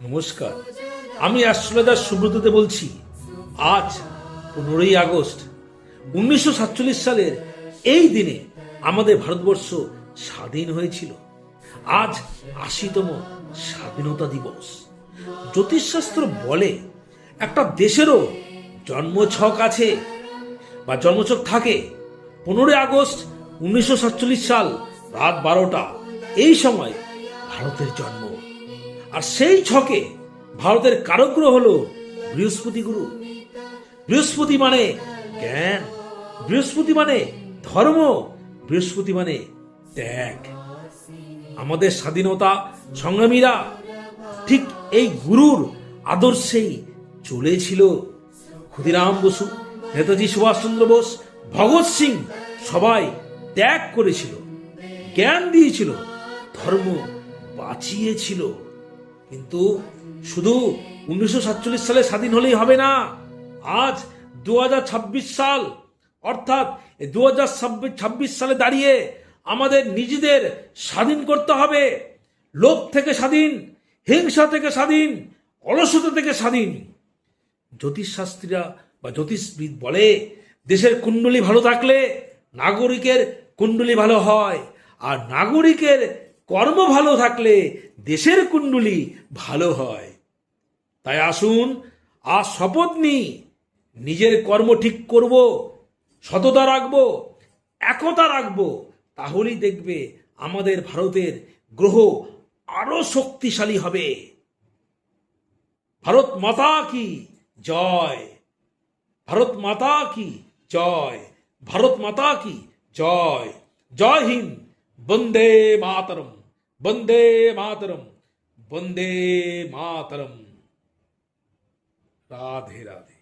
নমস্কার, আমি অ্যাস্ট্রোলজার সুব্রততে বলছি। আজ 15ই আগস্ট 1947 সালের এই দিনে আমাদের ভারতবর্ষ স্বাধীন হয়েছিল। আজ 80তম স্বাধীনতা দিবস। জ্যোতিষশাস্ত্র বলে একটা দেশেরও জন্মছক আছে বা জন্মছক থাকে। 15ই আগস্ট 1947 সাল রাত 12টা এই সময় ভারতের জন্ম। আর সেই ছকে ভারতের কারগ্রহ হলো বৃহস্পতি গুরু। বৃহস্পতি মানে জ্ঞান, বৃহস্পতি মানে ধর্ম, বৃহস্পতি মানে ত্যাগ। আমাদের স্বাধীনতা সংগ্রামীরা ঠিক এই গুরুর আদর্শেই চলেছিল। ক্ষুদিরাম বসু, নেতাজি সুভাষচন্দ্র বোস, ভগৎ সিং সবাই ত্যাগ করেছিল, জ্ঞান দিয়েছিল, ধর্ম বাঁচিয়েছিল। কিন্তু শুধু 1947 সালে স্বাধীন হলেই হবে না। আজ 2026 সাল, অর্থাৎ 2026 সালে দাঁড়িয়ে আমাদের নিজেদের স্বাধীন করতে হবে। লোভ থেকে স্বাধীন, হিংসা থেকে স্বাধীন, অলসতা থেকে স্বাধীন। জ্যোতিষশাস্ত্রীরা বা জ্যোতিষবিদ বলে দেশের কুণ্ডলী ভালো থাকলে নাগরিকের কুণ্ডলী ভালো হয়, আর নাগরিকের কর্ম ভালো থাকলে দেশের কুণ্ডলী ভালো হয়। তাই আসুন আজ শপথ নিই, নিজের কর্ম ঠিক করব, সততা রাখবো, একতা রাখবো। তাহলেই দেখবে আমাদের ভারতের গ্রহ আরো শক্তিশালী হবে। ভারত মাতা কি জয়, ভারত মাতা কি জয়, ভারত মাতা কি জয়। জয় হিন্দ, বন্দে মাতরম, বন্দে মাতরম, বন্দে মাতরম। রাধে রাধে।